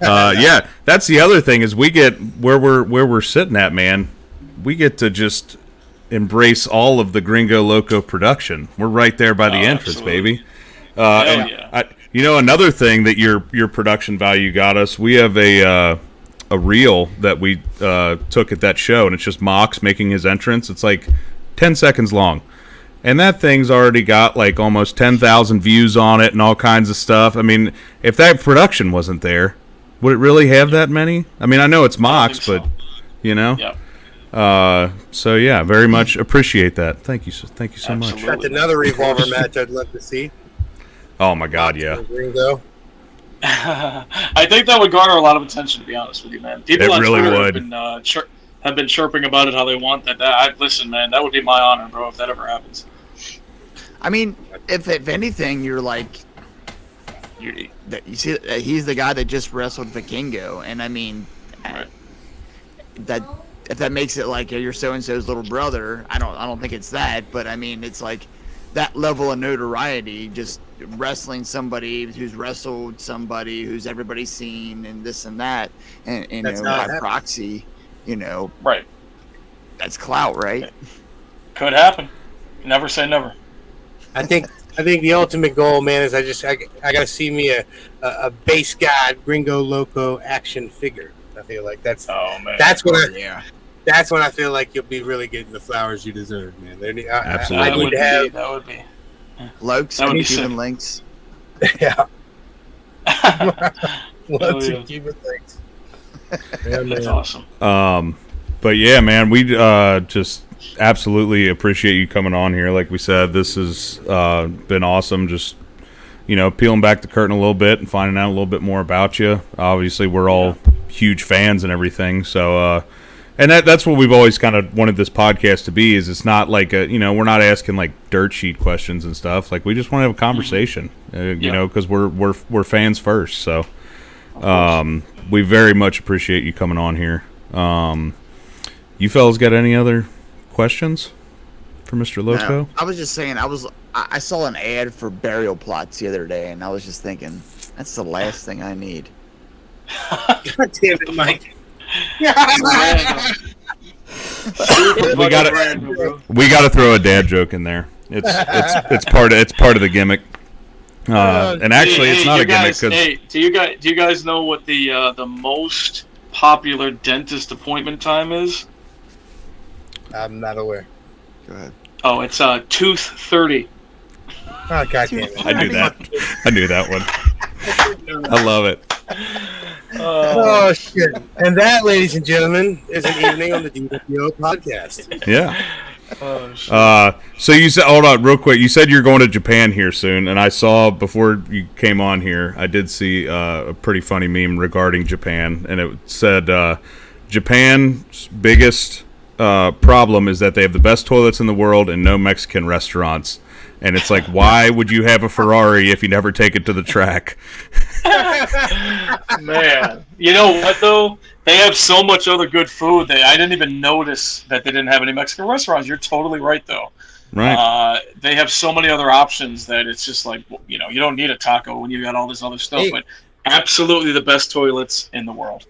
Yeah, that's the other thing is we get where we're sitting at, man. We get to just embrace all of the Gringo Loco production. We're right there by the entrance, absolutely. baby. Hell yeah. Another thing that your production value got us. We have a reel that we took at that show, and it's just Mox making his entrance. It's like 10 seconds long. And that thing's already got like almost 10,000 views on it and all kinds of stuff. I mean, if that production wasn't there, would it really have that many? I mean, I know it's Mox, so. but you know. Yeah. So yeah, very much appreciate that. Thank you so much. Absolutely. That's another Revolver match I'd love to see. Oh my God, yeah. Gringo. I think that would garner a lot of attention, to be honest with you, man. People It on really Twitter would. have been chirping about it how they want that. Listen, man, that would be my honor, bro, if that ever happens. I mean, if anything, you're like, you see, he's the guy that just wrestled Vikingo, and I mean, Right. that if that makes it like you're so and so's little brother, I don't think it's that, but I mean, it's like that level of notoriety, just wrestling somebody who's wrestled somebody who's everybody's seen and this and that, and That's by how it happens. proxy, Right. that's clout, right? Could happen. Never say never. I think the ultimate goal, man, is I gotta see me a base god Gringo Loco action figure. I feel like that's Man. that's when I feel like you'll be really getting the flowers you deserve, man. Absolutely. I need to have That would be. Lokes That would and be Cuban sick. links. yeah. Lots yeah. of Cuban links. That's awesome. But yeah, man, we just absolutely appreciate you coming on here. Like we said, this has been awesome. Just peeling back the curtain a little bit and finding out a little bit more about you. Obviously, we're all huge fans and everything. So, and that's what we've always kind of wanted this podcast to be. Is it's not like we're not asking like dirt sheet questions and stuff. Like we just want to have a conversation. Because we're fans first. So, we very much appreciate you coming on here. You fellas got any other questions for Mr. Loco? No, I was just saying, I saw an ad for burial plots the other day, and I was just thinking, that's the last thing I need. God damn it, Mike. We gotta throw a dad joke in there. It's part of the gimmick. And actually, it's not a gimmick. Do you guys know what the most popular dentist appointment time is? I'm not aware. Go ahead. Oh, it's tooth 30. Oh, God damn it. I knew that. I knew that one. I love it. Oh, shit. And that, ladies and gentlemen, is an evening on the DWO podcast. Yeah. Oh, shit. So you said, hold on, real quick. You said you're going to Japan here soon, and I saw before you came on here, I did see a pretty funny meme regarding Japan, and it said Japan's biggest problem is that they have the best toilets in the world and no Mexican restaurants. And it's like, why would you have a Ferrari if you never take it to the track? Man, you know what though? They have so much other good food. I didn't even notice that they didn't have any Mexican restaurants. You're totally right though. Right. They have so many other options that it's just like, you don't need a taco when you got all this other stuff. Hey. But absolutely the best toilets in the world.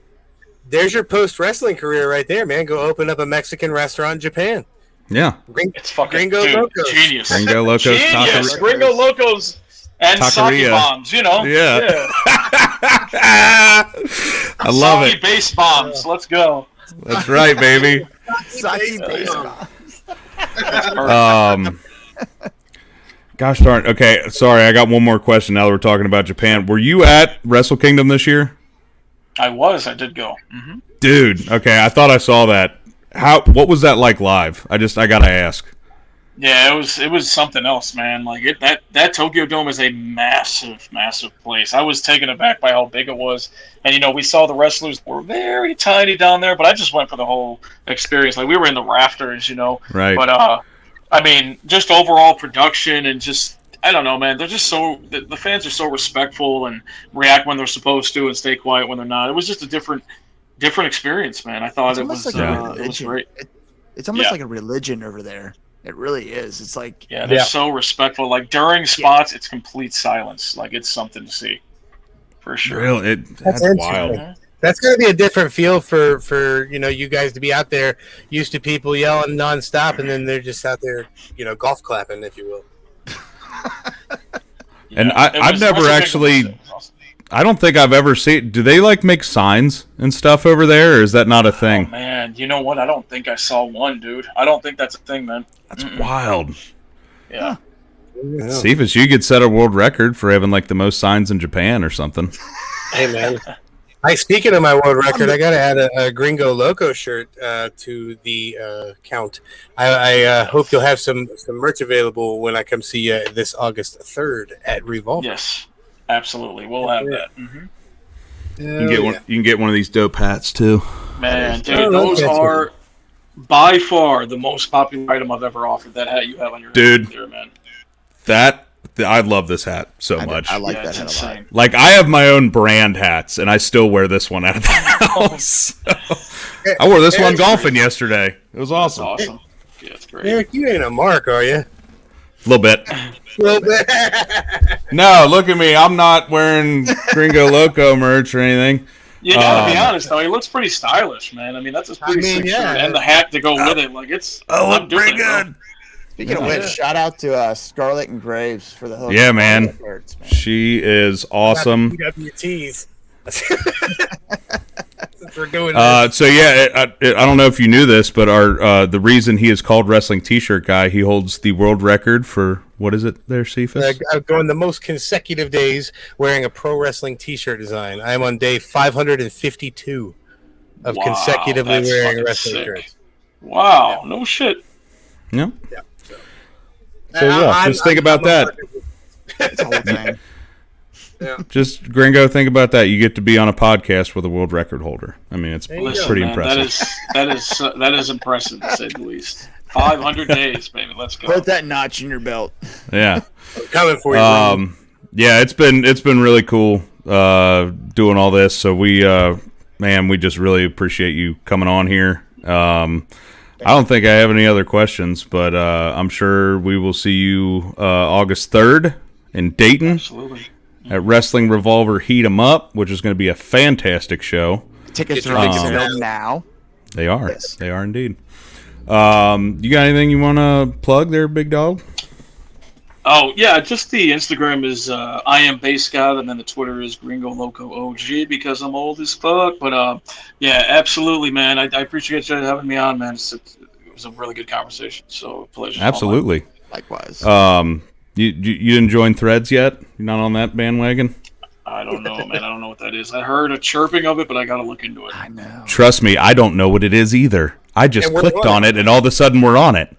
There's your post-wrestling career right there, man. Go open up a Mexican restaurant in Japan. Yeah. It's fucking Gringo Loco. genius. Gringo Locos. Genius. Gringo Locos and Taqueria. sake bombs. Yeah. I love it. Sake-based bombs. Let's go. That's right, baby. Sake baseball. Gosh darn. Okay, sorry. I got one more question now that we're talking about Japan. Were you at Wrestle Kingdom this year? I did go. Mm-hmm. Dude, okay. I thought I saw that. What was that like live? I gotta ask. Yeah, it was something else, man. Like that Tokyo Dome is a massive, massive place. I was taken aback by how big it was, and we saw the wrestlers were very tiny down there, but I just went for the whole experience. Like we were in the rafters, Right. But I mean, just overall production and just I don't know, man. They're just the fans are so respectful and react when they're supposed to and stay quiet when they're not. It was just a different experience, man. I thought it was great. It's almost like a religion over there. It really is. It's like they're so respectful. Like during spots, it's complete silence. Like it's something to see, for sure. Really, that's wild. That's going to be a different feel for you guys to be out there used to people yelling nonstop, and then they're just out there golf clapping, if you will. And I've never actually. I don't think I've ever seen. Do they make signs and stuff over there, or is that not a thing? Oh, man, you know what? I don't think I saw one, dude. I don't think that's a thing, man. That's wild. Yeah. See if you could set a world record for having the most signs in Japan or something. Hey, man. Speaking of my world record, I got to add a Gringo Loco shirt to the count. I hope you'll have some merch available when I come see you this August 3rd at Revolver. Yes, absolutely. We'll have that. Mm-hmm. You can get one of these dope hats too. Man, dude, those are by far the most popular item I've ever offered. That hat you have on your head there, man. I love this hat so much. I like that hat a lot. I have my own brand hats, and I still wear this one out of the house. I wore this one golfing yesterday. It was awesome. That's awesome. Yeah, it's great. Eric, you ain't a mark, are you? A little bit. No, look at me. I'm not wearing Gringo Loco merch or anything. You gotta be honest, though. He looks pretty stylish, man. I mean, that's a pretty sick shirt. And the hat to go with it. I look pretty good. Speaking of which, shout out to Scarlett and Graves for the hook. Yeah, man. She is awesome. PWTs. We're doing so yeah, I don't know if you knew this, but the reason he is called Wrestling T-shirt Guy, he holds the world record for What is it there, Cephas? Going the most consecutive days wearing a pro wrestling T-shirt design. I am on day 552 of consecutively that's wearing fucking wrestling sick. shirts. Wow, no shit. Yeah. Yeah. So yeah, just think about that. It's a whole thing. Yeah. Just Gringo, think about that. You get to be on a podcast with a world record holder. I mean, it's Listen, pretty Man, impressive. that is impressive to say the least. 500 days, baby. Let's go. Put that notch in your belt. Yeah. I'm coming for you. Bro. Yeah, it's been really cool doing all this. So we just really appreciate you coming on here. I don't think I have any other questions, but I'm sure we will see you August 3rd in Dayton. Absolutely. At Wrestling Revolver Heat 'em Up, which is going to be a fantastic show. Tickets are on sale now. They are. Yes. They are indeed. You got anything you want to plug there, big dog? Oh, yeah, just the Instagram is I am Base God, and then the Twitter is Gringo Loco OG because I'm old as fuck. But yeah, absolutely, man. I appreciate you having me on, man. It was a really good conversation. So, pleasure. Absolutely. Likewise. You didn't join Threads yet? You're not on that bandwagon? I don't know, man. I don't know what that is. I heard a chirping of it, but I got to look into it. I know. Trust me, I don't know what it is either. I just clicked on it, and all of a sudden we're on it.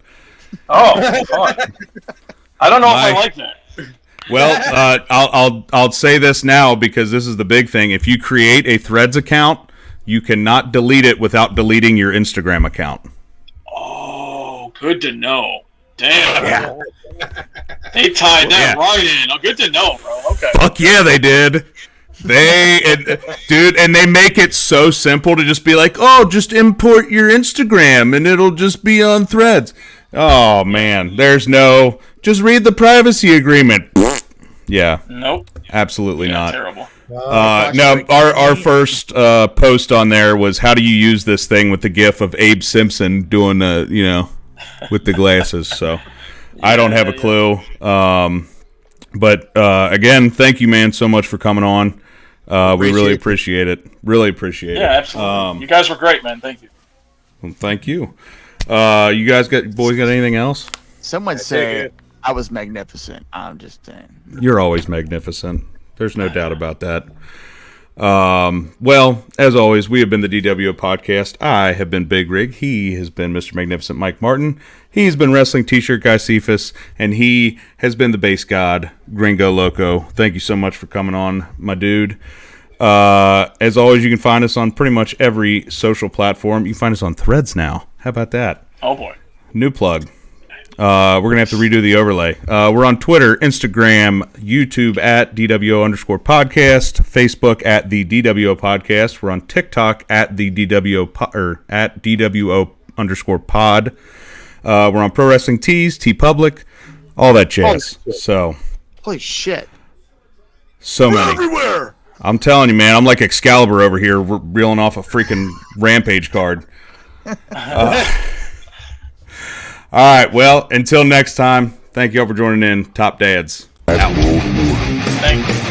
Oh, fun. I don't know if I like that. Well, I'll say this now because this is the big thing. If you create a Threads account, you cannot delete it without deleting your Instagram account. Oh, good to know. Damn. Yeah. They tied that right in. Oh, good to know, bro. Okay. Fuck yeah, they did. And they make it so simple to just be like, oh, just import your Instagram and it'll just be on Threads. Oh man, just read the privacy agreement. Yeah. Nope. Absolutely not. Terrible. No, our first post on there was how do you use this thing with the gif of Abe Simpson doing with the glasses. So I don't have a clue. But again, thank you, man, so much for coming on. We really appreciate it. Really appreciate it. Yeah, absolutely. You guys were great, man. Thank you. Well, thank you. You guys got anything else? Someone said I was magnificent. I'm just saying. You're always magnificent. There's no doubt about that. Well, as always, we have been the DWO Podcast. I have been Big Rig. He has been Mr. Magnificent Mike Martin. He's been Wrestling T-Shirt Guy Cephas. And he has been the Base God, Gringo Loco. Thank you so much for coming on, my dude. As always, you can find us on pretty much every social platform. You can find us on Threads now. How about that? Oh, boy. New plug. We're going to have to redo the overlay. We're on Twitter, Instagram, YouTube at DWO_podcast, Facebook at the DWO podcast. We're on TikTok at the at DWO_pod. We're on Pro Wrestling Tees, TeePublic, all that jazz. So, holy shit. So We're many. everywhere. I'm telling you, man, I'm like Excalibur over here reeling off a freaking Rampage card. All right, well, until next time, thank you all for joining in. Top Dads. Out. Thank you.